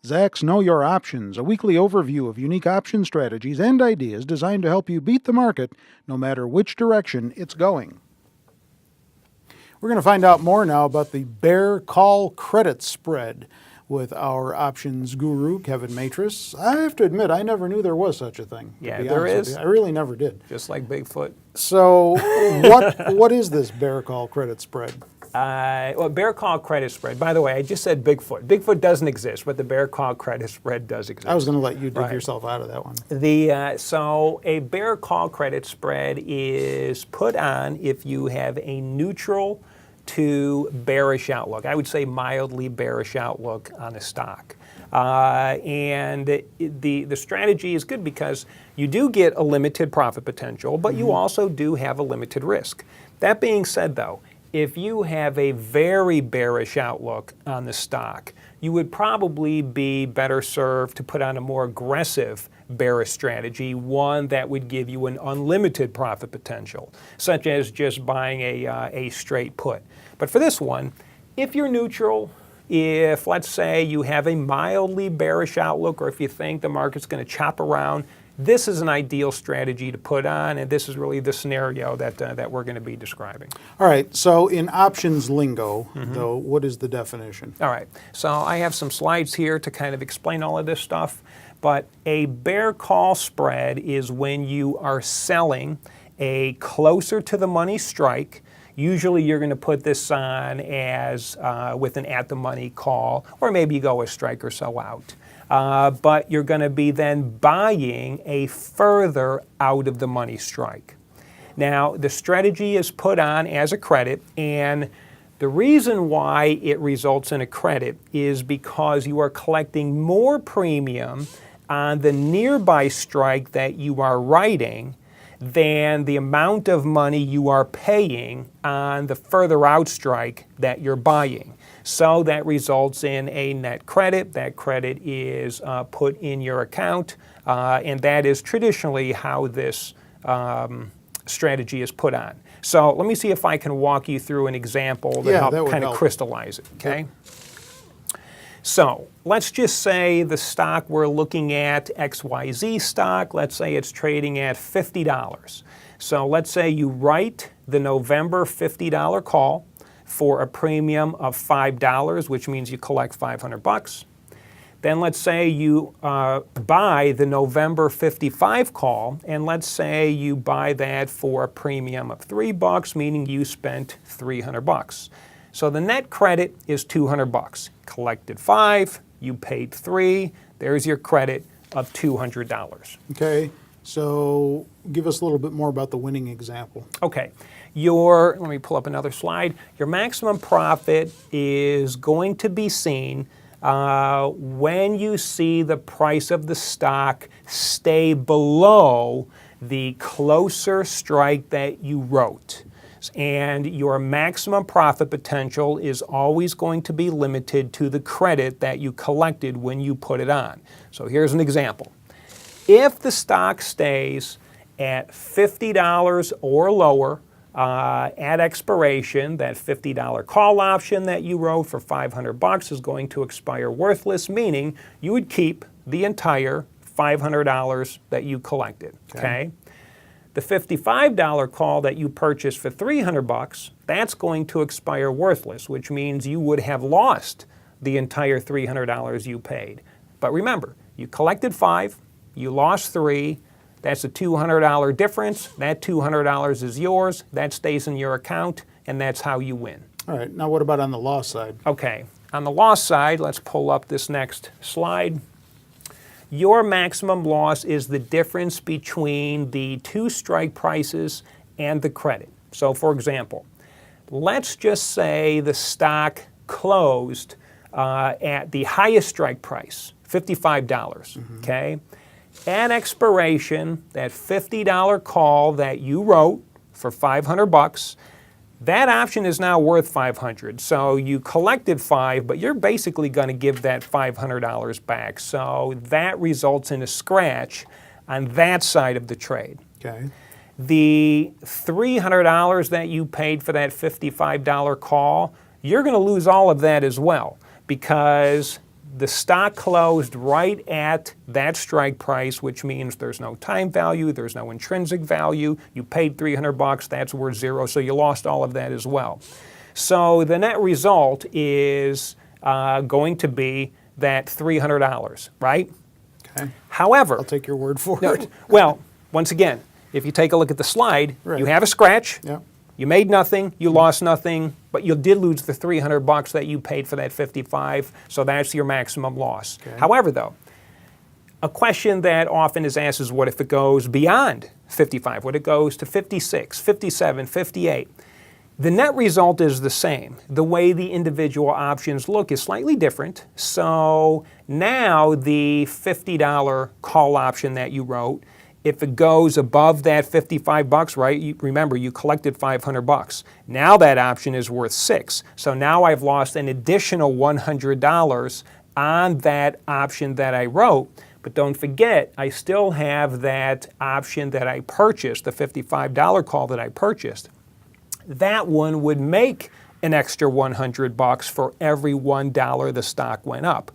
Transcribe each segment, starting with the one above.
Zacks Know Your Options, a weekly overview of unique option strategies and ideas designed to help you beat the market no matter which direction it's going. We're going to find out more now about the bear call credit spread with our options guru, Kevin Matras. I have to admit, I never knew there was such a thing. Yeah, there is. I really never did. Just like Bigfoot. So what is this bear call credit spread? Well, bear call credit spread. By the way, I just said Bigfoot. Bigfoot doesn't exist, but the bear call credit spread does exist. I was going to let you dig yourself out of that one. So a bear call credit spread is put on if you have a neutral to bearish outlook. I would say mildly bearish outlook on a stock. And the strategy is good because you do get a limited profit potential, but you also do have a limited risk. That being said, though, if you have a very bearish outlook on the stock, you would probably be better served to put on a more aggressive bearish strategy, one that would give you an unlimited profit potential, such as just buying a straight put. But for this one, if you're neutral, if, let's say, you have a mildly bearish outlook, or if you think the market's going to chop around, this is an ideal strategy to put on, and this is really the scenario that we're going to be describing. All right, so in options lingo, though, what is the definition? All right, so I have some slides here to kind of explain all of this stuff, but a bear call spread is when you are selling a closer to the money strike. Usually you're going to put this on as with an at the money call, or maybe you go a strike or sell out. But you're going to be then buying a further out of the money strike. Now, the strategy is put on as a credit, and the reason why it results in a credit is because you are collecting more premium on the nearby strike that you are writing than the amount of money you are paying on the further out strike that you're buying. So that results in a net credit. That credit is put in your account, and that is traditionally how this strategy is put on. So let me see if I can walk you through an example to help kind of crystallize it, okay? Yep. So let's just say the stock we're looking at, XYZ stock, let's say it's trading at $50. So let's say you write the November $50 call for a premium of $5, which means you collect $500. Then let's say you buy the November 55 call, and let's say you buy that for a premium of $3, meaning you spent $300. So the net credit is $200. Collected $5, you paid $3. There's your credit of $200. Okay, so give us a little bit more about the winning example. Okay, let me pull up another slide. Your maximum profit is going to be seen when you see the price of the stock stay below the closer strike that you wrote. And your maximum profit potential is always going to be limited to the credit that you collected when you put it on. So here's an example. If the stock stays at $50 or lower at expiration, that $50 call option that you wrote for $500 is going to expire worthless, meaning you would keep the entire $500 that you collected, okay? The $55 call that you purchased for $300, that's going to expire worthless, which means you would have lost the entire $300 you paid. But remember, you collected $5, you lost $3, that's a $200 difference. That $200 is yours, that stays in your account, and that's how you win. All right, now what about on the loss side? Okay, on the loss side, let's pull up this next slide. Your maximum loss is the difference between the two strike prices and the credit. So for example, let's just say the stock closed at the highest strike price, $55, okay? At expiration, that $50 call that you wrote for $500, that option is now worth $500. So you collected $5, but you're basically going to give that $500 back. So that results in a scratch on that side of the trade. Okay. The $300 that you paid for that $55 call, you're going to lose all of that as well, because the stock closed right at that strike price, which means there's no time value, there's no intrinsic value. You paid $300, that's worth zero, so you lost all of that as well. So the net result is going to be that $300, right? Okay. However, I'll take your word for no, it. well, once again, if you take a look at the slide, Right. you have a scratch. Yeah. You made nothing, you lost nothing, but you did lose the $300 that you paid for that 55, so that's your maximum loss. Okay. However, though, a question that often is asked is what if it goes beyond 55? What if it goes to 56, 57, 58? The net result is the same. The way the individual options look is slightly different. So now the $50 call option that you wrote, if it goes above that $55, right? Remember, you collected $500. Now that option is worth $6. So now I've lost an additional $100 on that option that I wrote. But don't forget, I still have that option that I purchased, the $55 call that I purchased. That one would make an extra $100 for every $1 the stock went up.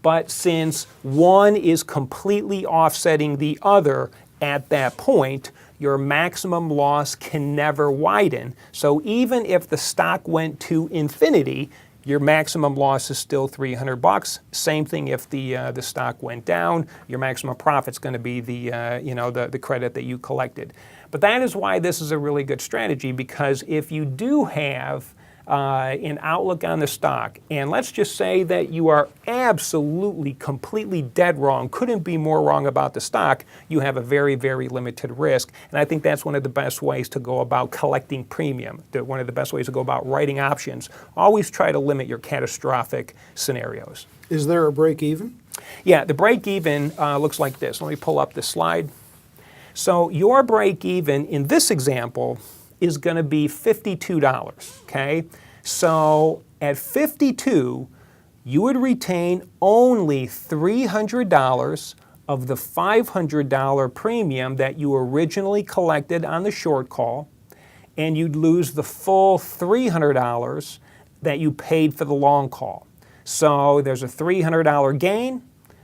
But since one is completely offsetting the other at that point, your maximum loss can never widen. So even if the stock went to infinity, your maximum loss is still $300. Same thing if the stock went down, your maximum profit's going to be the credit that you collected. But that is why this is a really good strategy, because if you do have an outlook on the stock, and let's just say that you are absolutely, completely dead wrong, couldn't be more wrong about the stock, you have a very, very limited risk. And I think that's one of the best ways to go about collecting premium, one of the best ways to go about writing options. Always try to limit your catastrophic scenarios. Is there a break even? Yeah, the break even looks like this. Let me pull up this slide. So your break even in this example is going to be $52, okay? So at 52, you would retain only $300 of the $500 premium that you originally collected on the short call, and you'd lose the full $300 that you paid for the long call. So there's a $300 gain,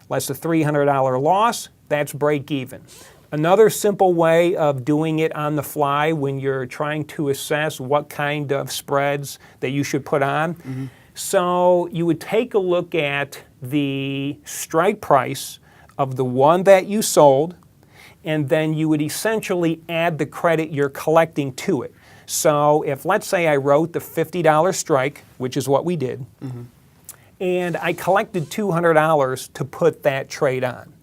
less a $300 loss, that's break even. Another simple way of doing it on the fly when you're trying to assess what kind of spreads that you should put on. So you would take a look at the strike price of the one that you sold, and then you would essentially add the credit you're collecting to it. So if, let's say, I wrote the $50 strike, which is what we did, and I collected $200 to put that trade on.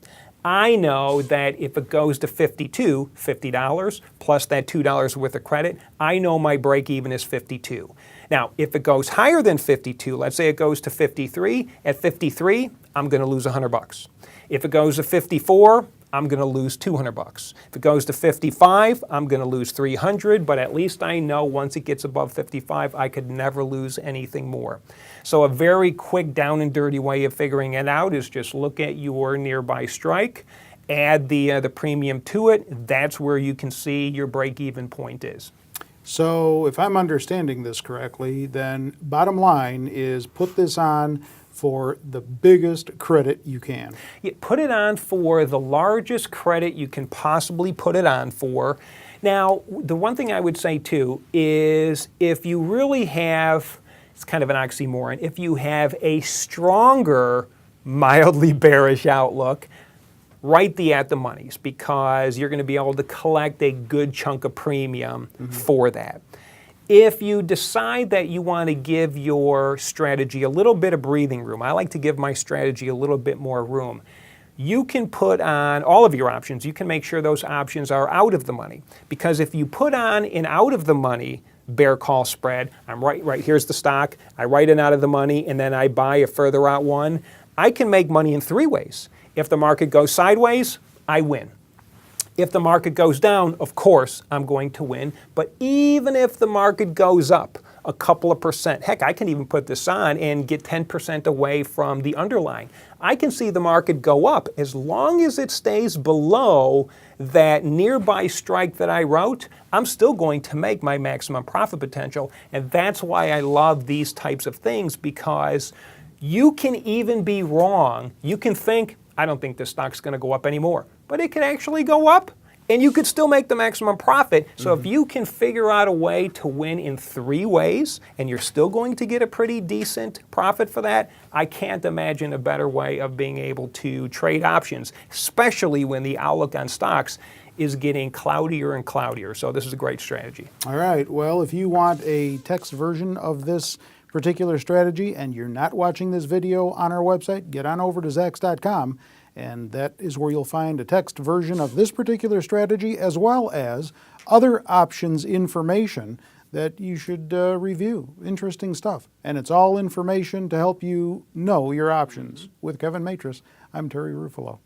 I know that if it goes to $50 plus that $2 worth of credit, I know my break even is 52. Now, if it goes higher than 52, let's say it goes to 53, at 53, I'm going to lose $100. If it goes to 54, I'm going to lose $200. If it goes to 55, I'm going to lose $300, but at least I know once it gets above 55, I could never lose anything more. So a very quick down and dirty way of figuring it out is just look at your nearby strike, add the premium to it. That's where you can see your break-even point is. So if I'm understanding this correctly, then bottom line is put this on for the biggest credit you can. Yeah, put it on for the largest credit you can possibly put it on for. Now, the one thing I would say too is if you really have, it's kind of an oxymoron, if you have a stronger, mildly bearish outlook, write the at the monies, because you're going to be able to collect a good chunk of premium for that. If you decide that you want to give your strategy a little bit of breathing room, I like to give my strategy a little bit more room, you can put on all of your options. You can make sure those options are out of the money. Because if you put on an out of the money bear call spread, I'm right, here's the stock, I write an out of the money, and then I buy a further out one, I can make money in three ways. If the market goes sideways, I win. If the market goes down, of course, I'm going to win. But even if the market goes up a couple of percent, heck, I can even put this on and get 10% away from the underlying. I can see the market go up as long as it stays below that nearby strike that I wrote. I'm still going to make my maximum profit potential. And that's why I love these types of things, because You can even be wrong. You can think, I don't think this stock's going to go up anymore, but it could actually go up. And you could still make the maximum profit. So if you can figure out a way to win in 3 ways, and you're still going to get a pretty decent profit for that, I can't imagine a better way of being able to trade options, especially when the outlook on stocks is getting cloudier and cloudier. So this is a great strategy. All right. Well, if you want a text version of this particular strategy and you're not watching this video on our website, get on over to Zacks.com. And that is where you'll find a text version of this particular strategy as well as other options information that you should review. Interesting stuff. And it's all information to help you know your options. With Kevin Matras, I'm Terry Ruffalo.